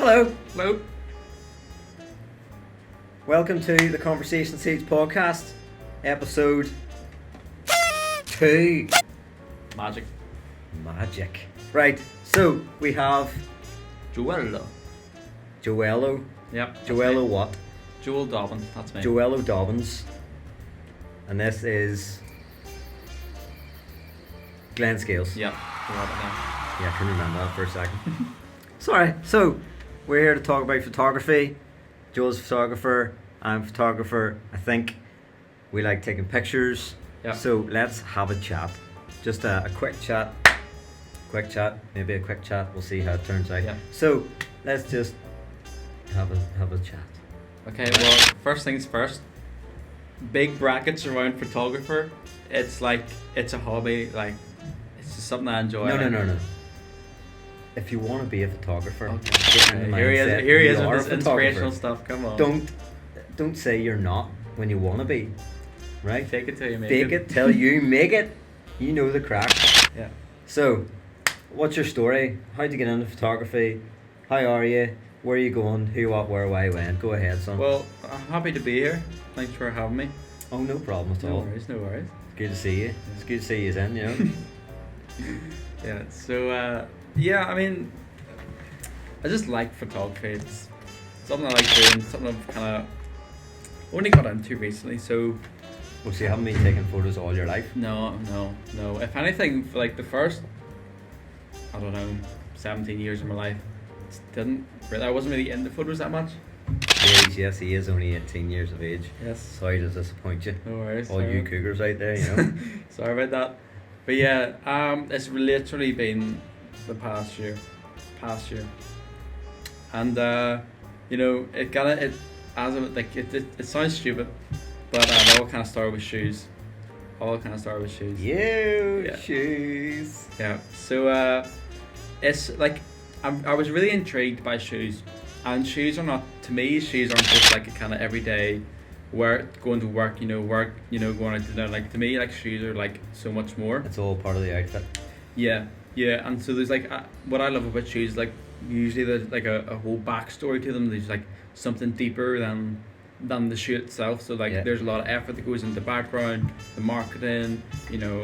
Hello. Hello. Welcome to the Conversation Seeds podcast, episode 2. Magic. Right, so we have Joello. Joello. Yep. that's Joello me. what? Joel Dobbin. That's me. Joello Dobbins. And this is Glenn Scales. Yep. I love it now. Yeah, I couldn't remember that for a second. Sorry. So, we're here to talk about photography. Joel's a photographer. I'm a photographer. I think we like taking pictures. Yep. So, let's have a chat. Just a quick chat. Maybe a quick chat. We'll see how it turns out. Yep. So, let's just have a chat. Okay, well, first things first. Big brackets around photographer. It's like, it's a hobby. Like, it's just something I enjoy. No. If you want to be a photographer, Okay. get in the Here he mindset is you are with a this inspirational stuff. Come on. Don't say you're not when you want to be, right? Fake it till you make Fake it till you make it. You know the crack. Yeah. So, what's your story? How'd you get into photography? How are you? Where are you going? Who, what, where, why, when? Go ahead, son. Well, I'm happy to be here. Thanks for having me. Oh, no problem at all. No worries. It's good to see you. It's good to see you in, you know. Yeah, so yeah, I mean, I just like photography. It's something I like doing, something I've kind of only got into recently. So Well, so you haven't been taking photos all your life? no. If anything, for like the first, I don't know, 17 years of my life, I wasn't really into photos that much. Yes, he is only 18 years of age. Yes. Sorry to disappoint you. No worries. All you cougars out there, you know. Sorry about that. But yeah, it's literally been the past year, and it sounds stupid, but it all kind of started with shoes. Yeah. Shoes. Yeah. So it's like I was really intrigued by shoes, and shoes aren't just like a kind of everyday going to work, going out to dinner. Like to me, like shoes are like so much more. It's all part of the outfit. Yeah, and so there's like what I love about shoes, like usually there's like a whole backstory to them. There's like something deeper than the shoe itself. So like there's a lot of effort that goes into the background, the marketing,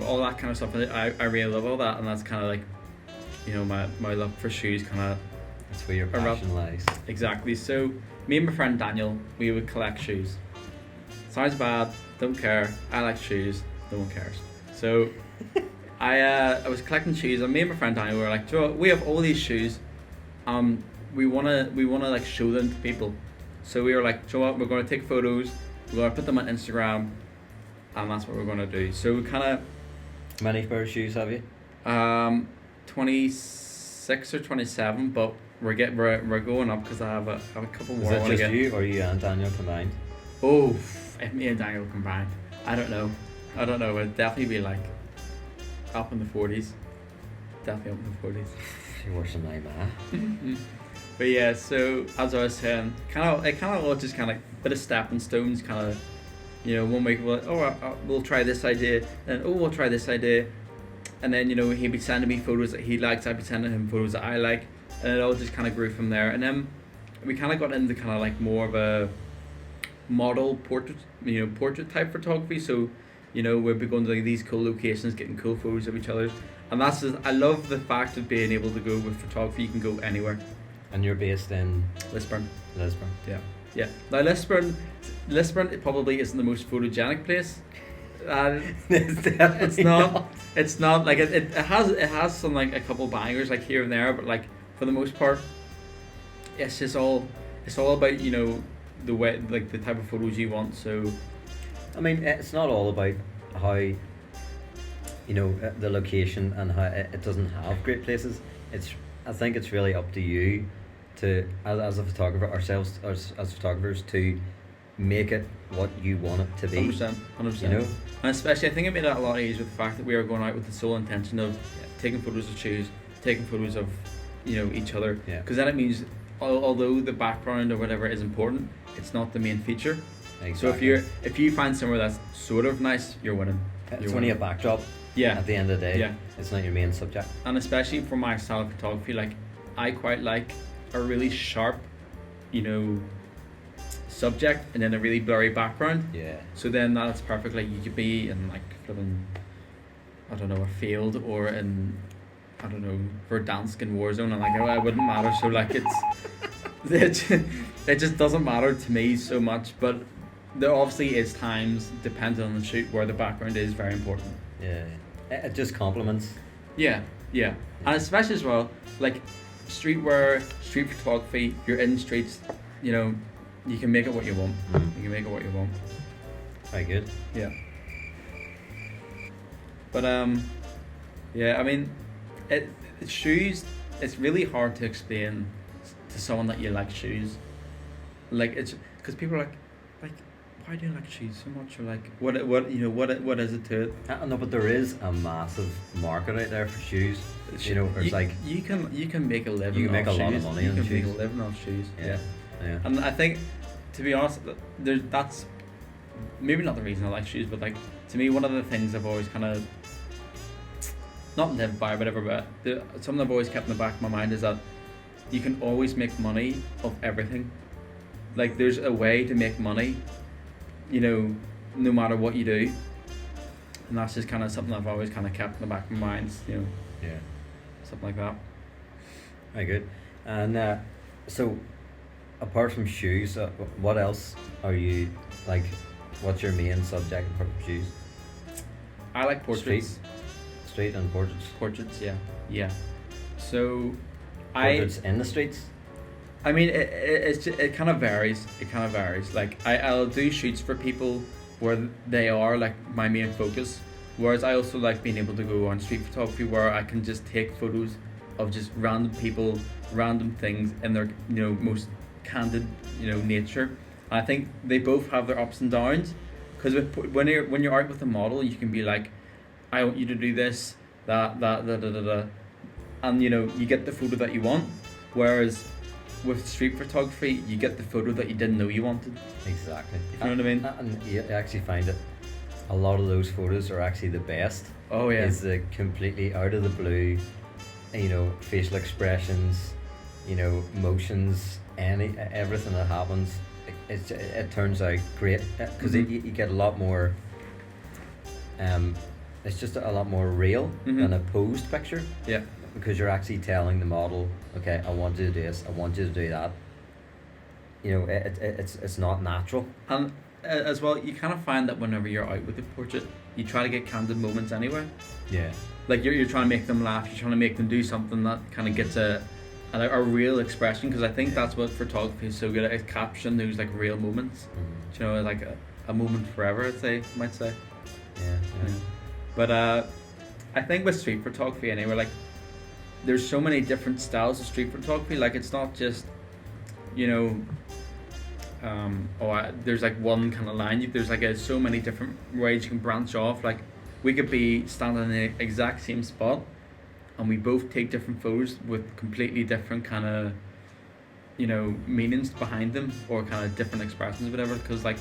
all that kind of stuff. And I really love all that, and that's kind of like, my love for shoes kind of. That's where your passion lies. Exactly. So me and my friend Daniel, we would collect shoes. Sounds bad, don't care. I like shoes, no one cares. So I was collecting shoes, and me and my friend Daniel were like, Joe, we have all these shoes. We wanna like show them to people. So we were like, Joe, we're gonna take photos, we're gonna put them on Instagram, and that's what we're gonna do. So we kinda. How many pair of shoes have you? 26 or 27, but we're going up because I have a couple more. Is that just you, or you and Daniel combined? Oh, if me and Daniel combined, I don't know. It'd definitely be like up in the 40s. Definitely up in the 40s. You're worse than my ma. But yeah, so as I was saying, it all just kind of like a bit of stepping stones, kind of, 1 week we'll try this idea, and we'll try this idea, and then he'd be sending me photos that he likes, I'd be sending him photos that I like, and it all just kind of grew from there. And then we kind of got into kind of like more of a model portrait type photography. So we'd be going to like these cool locations, getting cool photos of each other, and I love the fact of being able to go with photography. You can go anywhere. And you're based in Lisburn. Yeah. Now Lisburn it probably isn't the most photogenic place. It's not. It's not like it has some like a couple bangers like here and there, but like for the most part, it's all about the way, like the type of photos you want. So I mean, it's not all about how the location and how it doesn't have great places. I think it's really up to you to as a photographer, ourselves as photographers, to make it what you want it to be. 100%. And especially I think it made it a lot easier with the fact that we were going out with the sole intention of taking photos of shoes, taking photos of each other, because then it means although the background or whatever is important, it's not the main feature. Exactly. So if you find somewhere that's sort of nice, you're winning. It's only a backdrop. Yeah. At the end of the day. Yeah. It's not your main subject. And especially for my style of photography, like I quite like a really sharp, you know, subject and then a really blurry background. Yeah. So then that's perfect. Like you could be in like flipping, I don't know, a field or in, I don't know, Verdansk in Warzone, and like it wouldn't matter. So like it just doesn't matter to me so much. But there obviously is times, depending on the shoot, where the background is very important. Yeah. It just complements. Yeah, yeah, and especially as well, like streetwear, street photography. You're in streets, you know, you can make it what you want. You can make it what you want. Very good. Yeah. But yeah, I mean, shoes. It's really hard to explain to someone that you like shoes. Like it's because people are like, why do you like shoes so much? Or like, what you know, what is it to it? No, but there is a massive market out there for shoes. You know, there's like you can make a living. you can make off a lot of shoes. money You on can shoes. make a living off shoes. Yeah. Yeah. And I think, to be honest, that's maybe not the reason I like shoes, but like to me, one of the things I've always kind of not lived by, whatever, but something I've always kept in the back of my mind is that you can always make money of everything. Like there's a way to make money, you know, no matter what you do, and that's just kind of something I've always kind of kept in the back of my mind, you know. Yeah. Something like that. Very good. And so, apart from shoes, what else are you like? What's your main subject apart from shoes? I like portraits. Street and portraits. Portraits, yeah, yeah. So, Portraits in the streets. I mean, it kind of varies. It kind of varies. Like I'll do shoots for people where they are like my main focus. Whereas I also like being able to go on street photography where I can just take photos of just random people, random things in their, you know, most candid, you know, nature. And I think they both have their ups and downs. Because when you're out with a model, you can be like, I want you to do this, that, and you know, you get the photo that you want. Whereas with street photography, you get the photo that you didn't know you wanted. Exactly. You know what I mean? And you actually find that a lot of those photos are actually the best. Oh yeah. Is the completely out of the blue, you know, facial expressions, you know, motions, everything that happens. It turns out great because you get a lot more. It's just a lot more real than a posed picture. Yeah. Because you're actually telling the model, okay, I want you to do this, I want you to do that. You know, it's not natural. And as well, you kind of find that whenever you're out with a portrait, you try to get candid moments anyway. Yeah. Like you're trying to make them laugh, you're trying to make them do something that kind of gets a real expression, because I think that's what photography is so good at, is capturing those like real moments. You know, like a moment forever, might say. Yeah. But I think with street photography anyway, like there's so many different styles of street photography. Like it's not just, you know, there's like one kind of line. There's like so many different ways you can branch off. Like we could be standing in the exact same spot, and we both take different photos with completely different kind of, you know, meanings behind them, or kind of different expressions, whatever. Because like,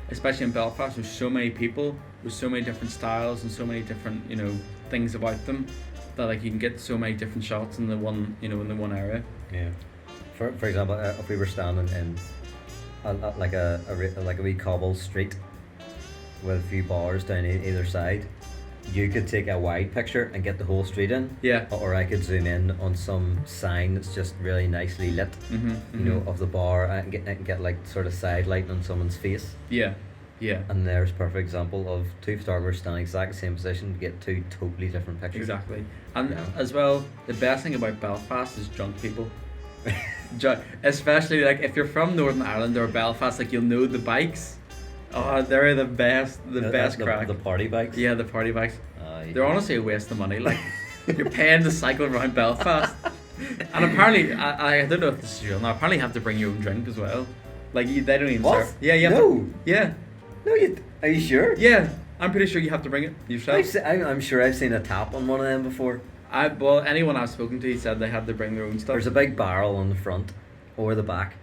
especially in Belfast, there's so many people with so many different styles and so many different, you know, things about them, that like you can get so many different shots in the one, you know, in the one area. Yeah. For example, if we were standing in like a wee cobble street with a few bars down either side, you could take a wide picture and get the whole street in. Yeah. Or I could zoom in on some sign that's just really nicely lit, you know, of the bar, and get like sort of side light on someone's face. Yeah. Yeah. And there's a perfect example of two photographers standing exact same position to get two totally different pictures. Exactly. And as well, the best thing about Belfast is drunk people. Especially like if you're from Northern Ireland or Belfast, like you'll know the bikes. Oh, they're the best crack. The party bikes. Yeah, the party bikes. They're honestly a waste of money. Like you're paying to cycle around Belfast, and apparently I don't know if this is real. Now apparently you have to bring your own drink as well. Like they don't even What? serve. Yeah, you have No. to, yeah. No, are you sure? Yeah, I'm pretty sure you have to bring it yourself. I'm sure I've seen a tap on one of them before. Well, anyone I've spoken to said they had to bring their own stuff. There's a big barrel on the front or the back.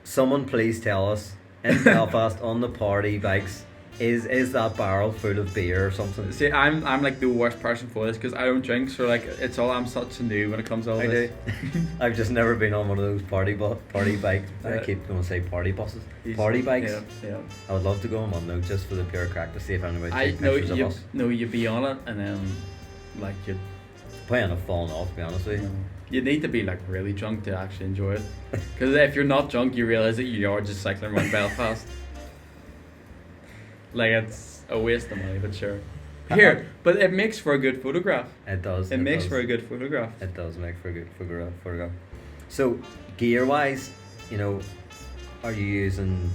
Someone please tell us in Belfast on the party bikes, is that barrel full of beer or something? See, I'm like the worst person for this because I don't drink, so like it's all I'm such a noob when it comes to all I this. do. I've just never been on one of those party bikes. I Yeah. keep going to say party buses. He's- Party bikes. Yeah. I would love to go on one though, just for the pure crack to see if anybody I take know pictures of us. you'd be on it and then like Plan have fallen off, to be honest with you. you need to be like really drunk to actually enjoy it. Because if you're not drunk, you realize that you are just cycling around Belfast. Like it's a waste of money, but sure. Here, but it makes for a good photograph. It does. It makes does. for a good photograph. It does make for a good photograph. So, gear wise, you know, are you using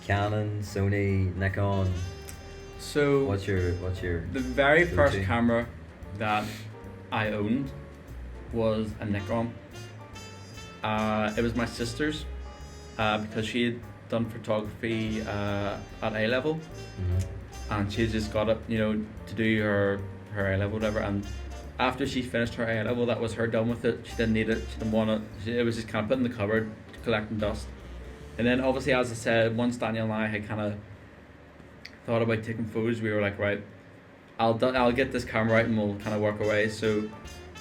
Canon, Sony, Nikon? So What's your the very first go-to? camera that I owned was a Nikon. It was my sister's because she had done photography at A level, and she just got it, you know, to do her A level, whatever. And after she finished her A level, that was her done with it. She didn't need it. She didn't want it. It was just kind of put in the cupboard, collecting dust. And then obviously, as I said, once Daniel and I had kind of thought about taking photos, we were like, right, I'll get this camera out and we'll kind of work away. So,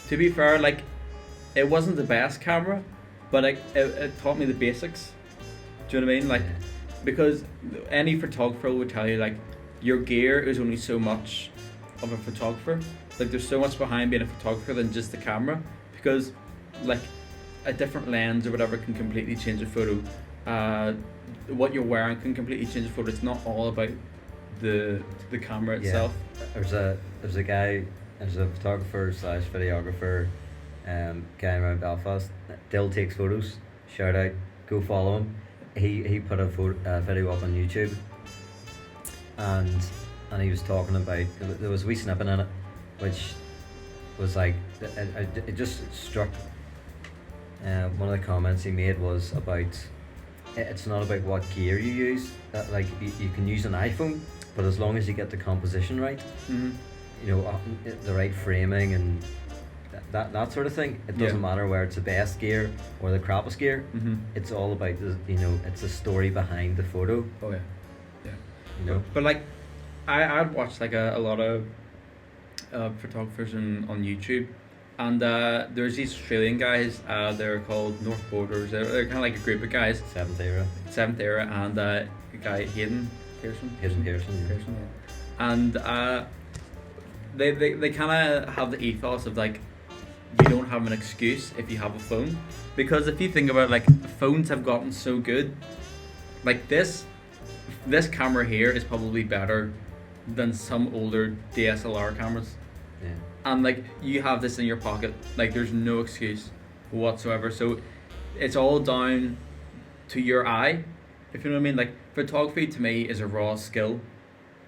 to be fair, like, it wasn't the best camera, but it taught me the basics. Do you know what I mean? Like, because any photographer would tell you, like, your gear is only so much of a photographer. Like, there's so much behind being a photographer than just the camera, because like a different lens or whatever can completely change a photo. What you're wearing can completely change a photo. It's not all about the camera itself. There's a photographer slash videographer, guy around Belfast. Dill takes photos. Shout out, go follow him. He put a video up on YouTube, and he was talking about, there was a wee snippet in it, which was like, it just struck. One of the comments he made was about, it's not about what gear you use. Like you can use an iPhone, but as long as you get the composition right, Mm-hmm. you know, the right framing and that sort of thing. It doesn't matter where it's the best gear or the crappiest gear. Mm-hmm. It's all about it's a story behind the photo. Oh yeah. You know. But like, I'd watched like a lot of photographers on YouTube, and there's these Australian guys. They're called North Borders. They're kind of like a group of guys. Seventh era. And a guy Hayden Pearson. Pearson. And they kind of have the ethos of like, you don't have an excuse if you have a phone, because if you think about it, like, phones have gotten so good. Like this camera here is probably better than some older DSLR cameras. Yeah. And like, you have this in your pocket, like there's no excuse whatsoever. So it's all down to your eye, if you know what I mean. Like, photography to me is a raw skill.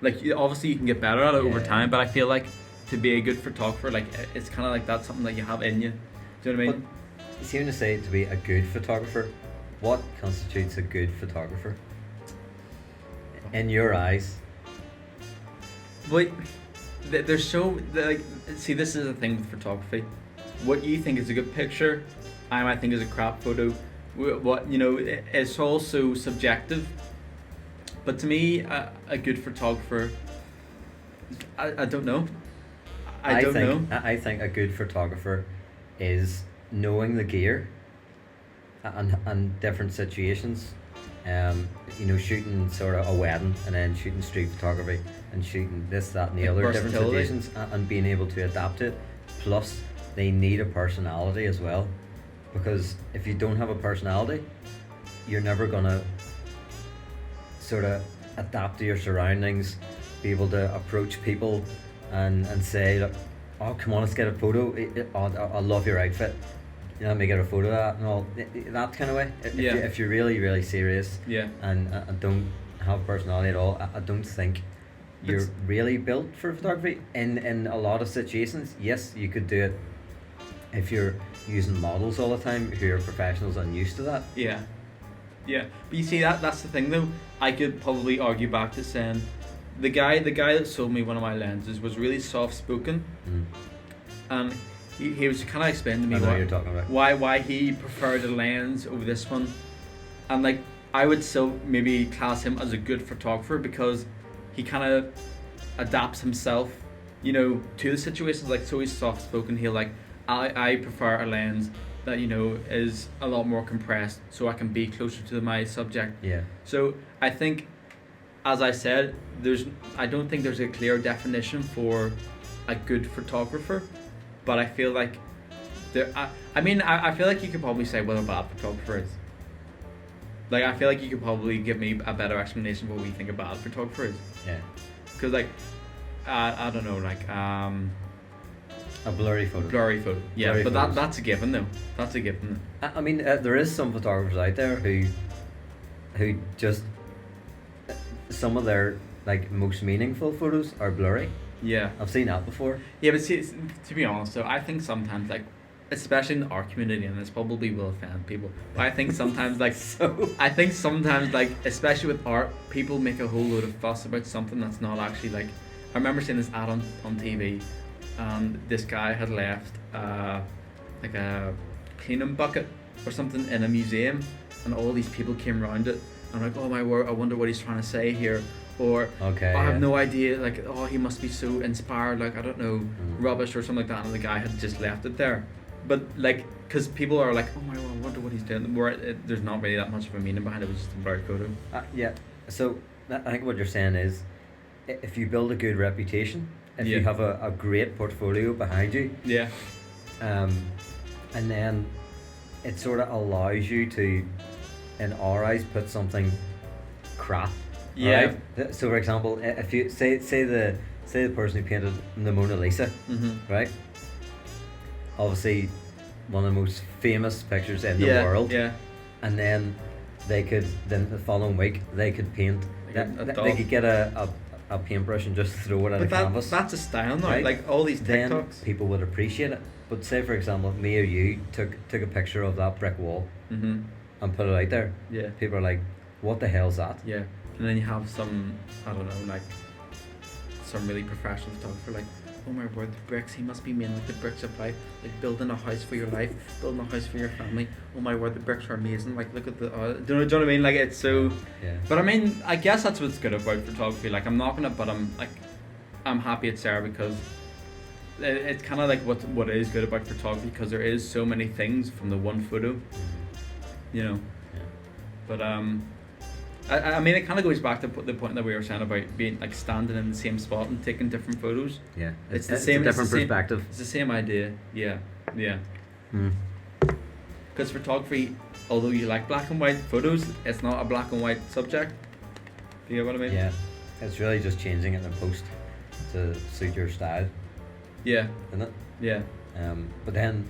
Like, obviously you can get better at it over time, but I feel like to be a good photographer, like, it's kind of like that's something that you have in you. Do you know what I mean? But you seem to say to be a good photographer. What constitutes a good photographer in your eyes? Wait, there's so, like, see, this is the thing with photography. What you think is a good picture, I might think is a crap photo. What, you know, it's all so subjective. But to me, a good photographer, I don't know. I don't know. I think a good photographer is knowing the gear and different situations. You know, shooting sort of a wedding and then shooting street photography and shooting this, that and the other different Versatility. situations, and being able to adapt it. Plus, they need a personality as well, because if you don't have a personality, you're never gonna sort of adapt to your surroundings, be able to approach people and say, look, oh, come on, let's get a photo. I love your outfit. You know, let me get a photo of that and all that kind of way. If you're really, really serious, and don't have personality at all, I don't think you're really built for photography. In a lot of situations, yes, you could do it if you're using models all the time who are professionals and used to that. Yeah. But you see, that's the thing though. I could probably argue back to saying the guy that sold me one of my lenses was really soft spoken, and he was kind of explaining to me I know what you're talking about. why he preferred a lens over this one, and like, I would still maybe class him as a good photographer because he kind of adapts himself, you know, to the situations. Like, so he's soft spoken. He'll like, I prefer a lens that, you know, is a lot more compressed, so I can be closer to my subject. Yeah. So I think, as I said, I don't think there's a clear definition for a good photographer, but I feel like I feel like you could probably say what a bad photographer is. Like, I feel like you could probably give me a better explanation of what we think a bad photographer is. Yeah. Because, like, I don't know, like, a blurry photo. Yeah, Blurry but photos. that's a given though. That's a given. I mean, there is some photographers out there who just, some of their like most meaningful photos are blurry. Yeah. I've seen that before. Yeah, but see, to be honest, so I think sometimes, like, especially in the art community, and this probably will offend people, but I think sometimes, like, like, especially with art, people make a whole load of fuss about something that's not actually, like, I remember seeing this ad on TV, and this guy had left like a cleaning bucket or something in a museum, and all these people came around it, and I'm like, oh my word, I wonder what he's trying to say here. Or, Okay, I have yeah. no idea, like, oh, he must be so inspired, like, I don't know, rubbish or something like that, and the guy had just left it there. But, like, because people are like, oh my god, I wonder what he's doing, where there's not really that much of a meaning behind it, it was just a blurred photo. Yeah. So I think what you're saying is, if you build a good reputation, if you have a great portfolio behind you, Yeah. and then it sort of allows you to, in our eyes, put something crap. Yeah. Right? So for example, if you say the person who painted the Mona Lisa, Mm-hmm. right? Obviously, one of the most famous pictures in the Yeah, world. yeah. And then then the following week they could paint. They could get a paintbrush and just throw it at a canvas. That's a style now. Right? Like, all these Then TikToks. people would appreciate it. But say for example, me or you took a picture of that brick wall Mm-hmm. and put it out there. Yeah. People are like, "What the hell's that?" Yeah. And then you have some, I don't know, like, some really professional photographer, like, oh my word, the bricks, he must be making like the bricks of life, like building a house for your life, building a house for your family. Oh my word, the bricks are amazing. Like, look at the, do you know what I mean? Like, it's so. Yeah. But I mean, I guess that's what's good about photography. Like, I'm not gonna, but I'm happy it's there because it's kind of like what is good about photography, because there is so many things from the one photo, you know. Yeah. But I mean, it kind of goes back to the point that we were saying about being like standing in the same spot and taking different photos. Yeah. It's the same. A different it's the same- perspective. It's the same idea. Yeah. Mm. Because photography, although you like black and white photos, it's not a black and white subject. Do you get what I mean? Yeah. It's really just changing it in post to suit your style, Yeah. isn't it? Yeah. But then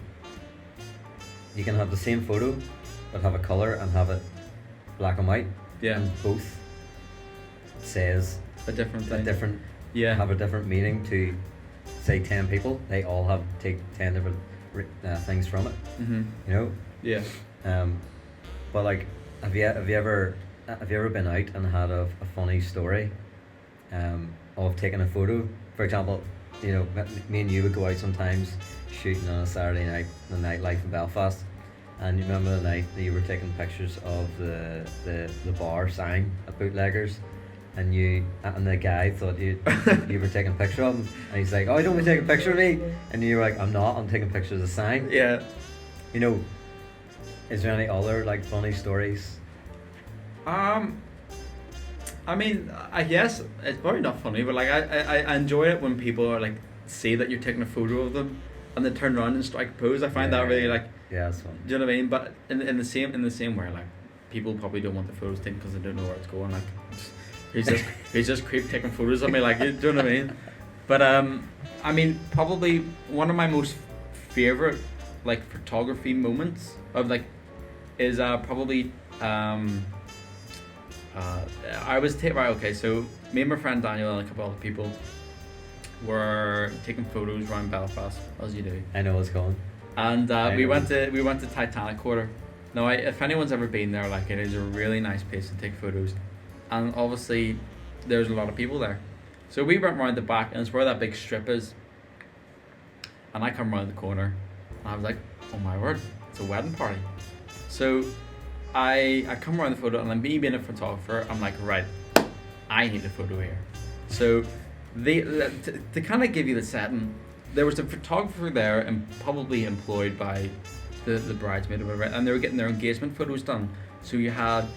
you can have the same photo, but have a color and have it black and white. Yeah. And both says A different a thing. different, Yeah. have a different meaning to, say, 10 people. They all have take 10 different things from it. Mhm. You know. Yeah. But like, have you ever been out and had a funny story, of taking a photo? For example, you know, me and you would go out sometimes shooting on a Saturday night, the nightlife in Belfast. And you remember the night that you were taking pictures of the bar sign at Bootleggers, and the guy thought you were taking a picture of him, and he's like, "Oh, don't be taking a picture of me," and you were like, "I'm not. I'm taking pictures of the sign." Yeah. You know, is there any other like funny stories? I mean, I guess it's probably not funny, but like I enjoy it when people are like see that you're taking a photo of them and they turn around and strike a pose. I find that really like. Yeah, that's fun. Do you know what I mean? But in the same way, like, people probably don't want the photos taken because they don't know where it's going. Like, he's just creep taking photos of me. Like, do you know what I mean? But I mean, probably one of my most favorite like photography moments of like is probably I was right. Okay, so me and my friend Daniel and a couple other people were taking photos around Belfast, as you do. I know what's going. And we went to Titanic Quarter. Now, if anyone's ever been there, like, it is a really nice place to take photos, and obviously there's a lot of people there. So we went around the back, and it's where that big strip is. And I come around the corner, and I was like, "Oh my word, it's a wedding party!" So I come around the photo, and then me being a photographer, I'm like, right, I need a photo here. So to kind of give you the setting, there was a photographer there and probably employed by the bridesmaid or whatever, and they were getting their engagement photos done. So you had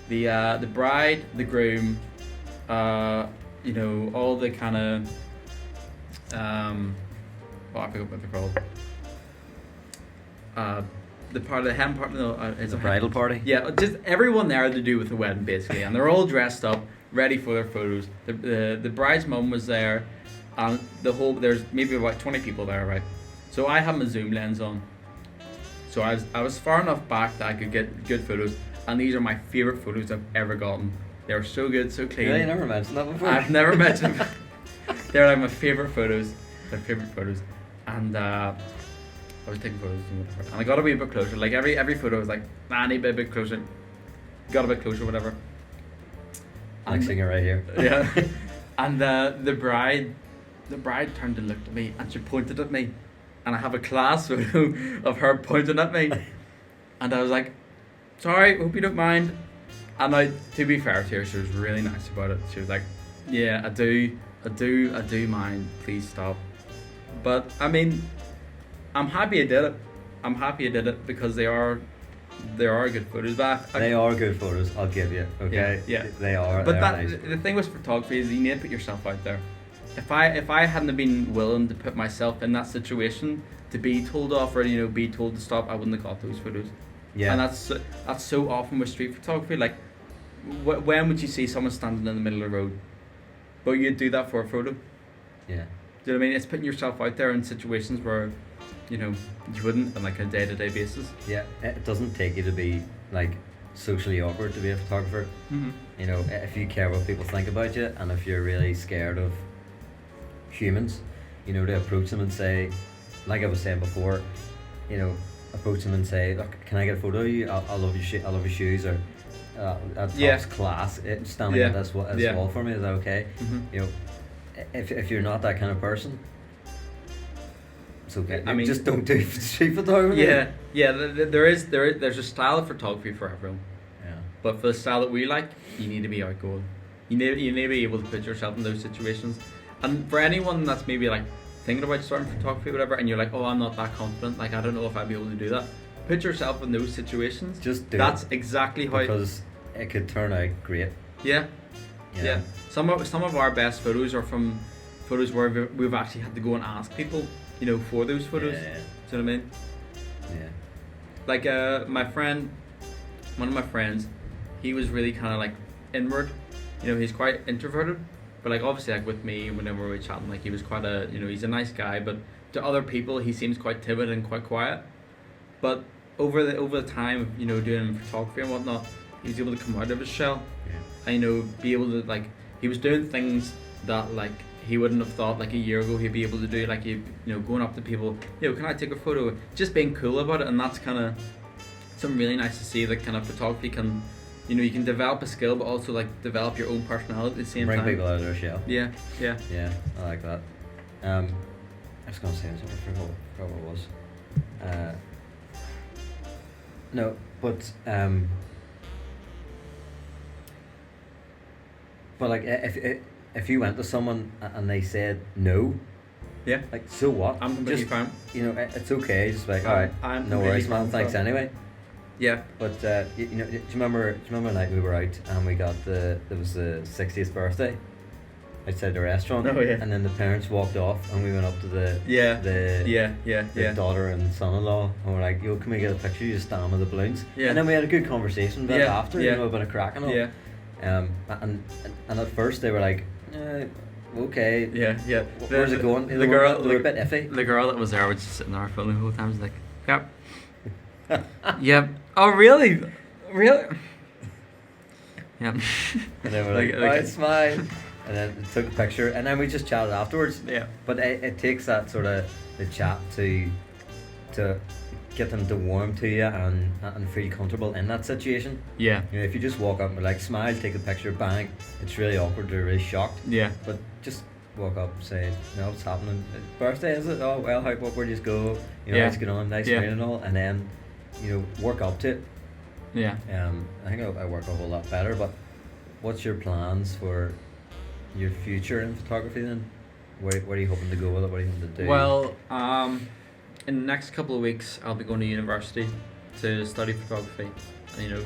the bride, the groom, you know, all the kind of oh, I forgot what they're called. The part of the hem part, no, it's The bridal party. Yeah, just everyone there to do with the wedding basically, and they're all dressed up, ready for their photos. The bride's mum was there, and there's maybe about 20 people there, right? So I had my zoom lens on, so I was far enough back that I could get good photos, and these are my favorite photos I've ever gotten. They were so good, so clean. Yeah, you never mentioned that before. I've never mentioned them. They're like my favorite photos. They're favorite photos, and I was taking photos and I got a wee bit closer. Like every photo was like, nah, I need a bit closer. Got a bit closer, whatever. Next thing you're right here. Yeah. And the bride turned to look at me and she pointed at me, and I have a class photo of her pointing at me, and I was like, sorry, hope you don't mind. And to be fair to her, she was really nice about it. She was like, yeah, I do mind, please stop. But I mean, I'm happy I did it. I'm happy I did it because they are good photos. But They are good photos, I'll give you, okay? Yeah. They are. But they are nice. the thing with photography is you need to put yourself out there. If I hadn't been willing to put myself in that situation, to be told off or be told to stop, I wouldn't have got those photos. Yeah. And that's so often with street photography. Like, when would you see someone standing in the middle of the road? But you'd do that for a photo. Yeah. Do you know what I mean? It's putting yourself out there in situations where, you wouldn't on like a day-to-day basis. Yeah, it doesn't take you to be like socially awkward to be a photographer. Mm-hmm. If you care what people think about you, and if you're really scared of humans, to approach them and say, like I was saying before, approach them and say, look, can I get a photo of you? I love your I love your shoes, or that top's class. Standing at this wall for me, is that okay? Mm-hmm. If you're not that kind of person, it's okay. I mean, just don't do street photography. Yeah. There's a style of photography for everyone. Yeah. But for the style that we like, you need to be outgoing. You need to be able to put yourself in those situations. And for anyone that's maybe like thinking about starting photography or whatever, and you're like, oh, I'm not that confident, like I don't know if I'd be able to do that. Put yourself in those situations. Just do That's it. exactly how. Because it could turn out great. Yeah. Some of our best photos are from photos where we've actually had to go and ask people, for those photos. Yeah. Do you know what I mean? Yeah. Like one of my friends, he was really kind of like inward. He's quite introverted, but like obviously like with me, whenever we were chatting, like he was quite a he's a nice guy, but to other people he seems quite timid and quite quiet. But over the time of doing photography and whatnot, he was able to come out of his shell. Yeah. And be able to like he was doing things that like he wouldn't have thought like a year ago he'd be able to do, like going up to people, can I take a photo, just being cool about it. And that's kind of something really nice to see, that kind of photography can you can develop a skill but also like develop your own personality at the same Bring time. people out of their shell. Yeah. Yeah, I like that. I was gonna say something, I forgot what it was. No, but like if you went to someone and they said no, Yeah. like, so what? I'm completely Just, fine. it's okay. Just like, all right, I'm no completely worries, man. fine with Thanks that. anyway. Yeah. But do you remember the night we were out and we got it was the 60th birthday outside the restaurant? Oh, yeah. And then the parents walked off and we went up to the daughter and son-in-law and we're like, yo, can we get a picture? You just stand with the balloons. Yeah. And then we had a good conversation about it after, Yeah. a bit of crack and all. Yeah. And at first they were like, okay. Yeah. Where's it going? The girl, they were a bit iffy. The girl that was there was just sitting there filming the whole time. She's like, yep. Yep. Oh, really? Really? Yep. And they were like, Like- it's mine. And then took a picture, and then we just chatted afterwards. Yeah. But it takes that sort of the chat to get them to warm to you and feel comfortable in that situation. Yeah. If you just walk up and be like, smile, take a picture, bang, it's really awkward. They're really shocked. Yeah. But just walk up and say, no, what's happening? Birthday, is it? Oh well, where do you go? Let's get on, nice Yeah. meeting and all, and then work up to it. Yeah. I think I work a whole lot better. But what's your plans for your future in photography then? Where are you hoping to go with it? What are you hoping to do? Well, in the next couple of weeks, I'll be going to university to study photography, and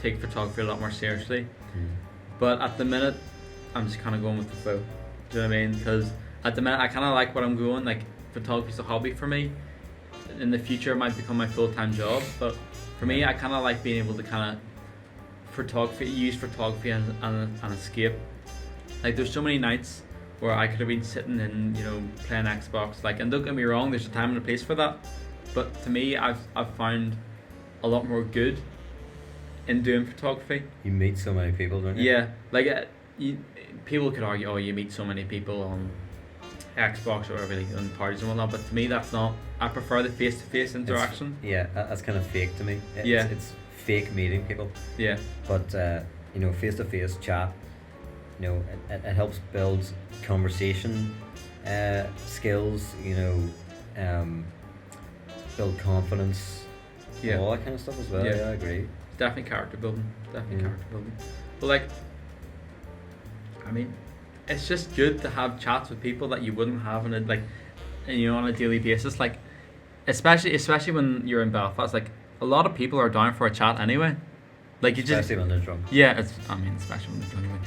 take photography a lot more seriously. But at the minute, I'm just kind of going with the flow. Do you know what I mean? Because at the minute, I kind of like what I'm going. Like, photography's a hobby for me. In the future, it might become my full-time job. But for me, I kind of like being able to use photography as an escape. Like, there's so many nights where I could have been sitting and playing Xbox. Like, and don't get me wrong, there's a time and a place for that. But to me, I've found a lot more good in doing photography. You meet so many people, don't you? Yeah, like people could argue, oh, you meet so many people on Xbox or whatever, like, on parties and whatnot. But to me, that's not. I prefer the face-to-face interaction. That's kind of fake to me. It's fake meeting people. Yeah. But face-to-face chat, it helps build conversation skills. Build confidence. Yeah. All that kind of stuff as well. Yeah. Yeah, I agree. Definitely character building. Character building. But like, I mean, it's just good to have chats with people that you wouldn't have on a daily basis. Like, especially when you're in Belfast, like a lot of people are down for a chat anyway. Like especially when they're drunk. Yeah, especially when they're drunk anyway.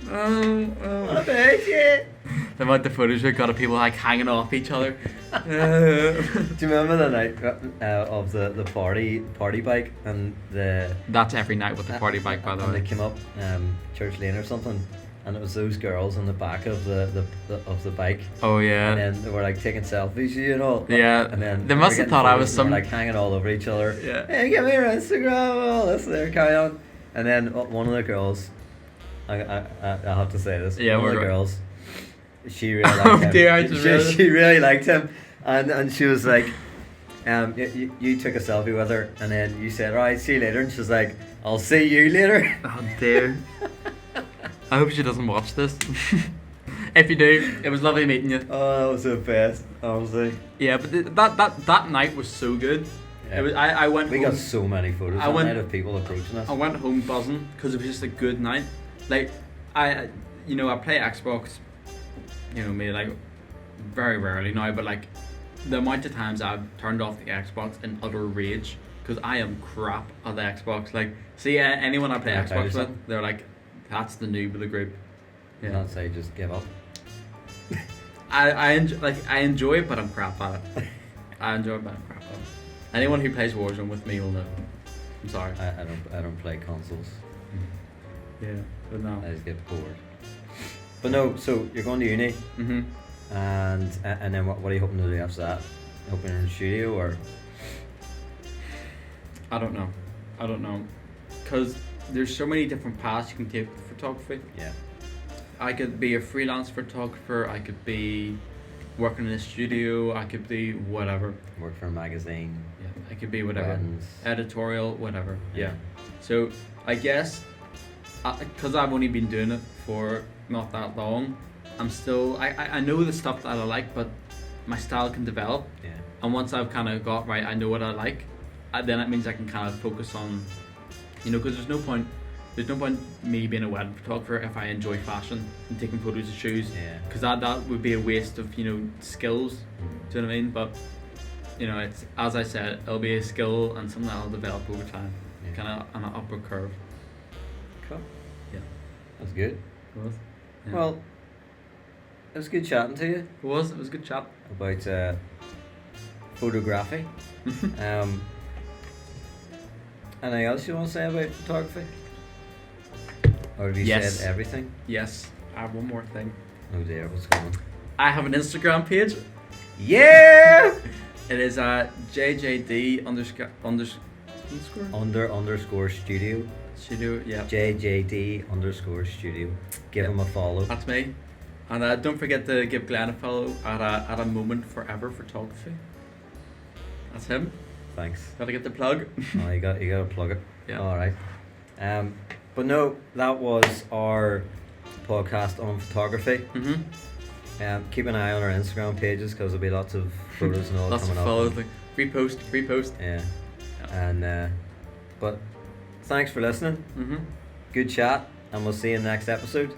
I bet you. The amount of footage we got of people like hanging off each other. Do you remember the night of the party bike and the? That's every night with the party bike, by the way. And they came up Church Lane or something, and it was those girls on the back of the bike. Oh yeah. And then they were like taking selfies, Yeah. And then they must have thought I was some. Like hanging all over each other. Yeah. Hey, give me your Instagram, all this there, carry on. And then one of the girls, I have to say this. Yeah, one of the right. girls, she really liked him. Dear, I just she really liked him, and she was like, you took a selfie with her, and then you said, "Alright, see you later," and she's like, "I'll see you later." Oh dear. I hope she doesn't watch this. If you do, it was lovely meeting you. Oh, that was the best, honestly. Yeah, but that night was so good. Yeah. It was. I went. We home, got so many photos that night of people approaching us. I went home buzzing because it was just a good night. Like, I play Xbox, maybe like very rarely now, but like the amount of times I've turned off the Xbox in utter rage because I am crap at the Xbox. Like, see anyone I play Can I tell you Xbox with, something? they're like, that's the noob of the group. Yeah. Not say just give up. I enjoy it, but I'm crap at it. I enjoy it, but I'm crap at it. Anyone who plays Warzone with me will know. I'm sorry. I don't play consoles. Yeah, but no. I just get bored. But no, so you're going to uni, and then what are you hoping to do after that? Hoping you're in the studio or? I don't know, because there's so many different paths you can take with photography. Yeah. I could be a freelance photographer. I could be working in a studio. I could be whatever. Work for a magazine. Yeah, I could be whatever. Friends. Editorial, whatever. Yeah. So I guess, because I've only been doing it for not that long, I'm still. I know the stuff that I like, but my style can develop. Yeah. And once I've kind of got right, I know what I like. Then it means I can kind of focus on, because there's no point me being a wedding photographer if I enjoy fashion and taking photos of shoes. Yeah. Because that would be a waste of skills. Do you know what I mean? But it's, as I said, it'll be a skill and something that I'll develop over time. Yeah. Kind of on an upward curve. Cool. Yeah. That's good. It was. Yeah. Well, it was good chatting to you It was a good chat. about photography. Anything else you want to say about photography? Or have you Yes. said everything? Yes. I have one more thing. Oh dear, what's going on? I have an Instagram page. Yeah! It is JJD underscore underscore studio. studio. Yeah. JJD underscore studio. Give him a follow. That's me. And don't forget to give Glenn a follow at a moment forever photography. That's him. Thanks. Gotta get the plug. Oh, you got to plug it. Yeah. All right. But no, that was our podcast on photography. Keep an eye on our Instagram pages because there'll be lots of photos and all Lots of coming follows. up. Like, repost. Yeah. And but thanks for listening. Good chat, and we'll see you in the next episode.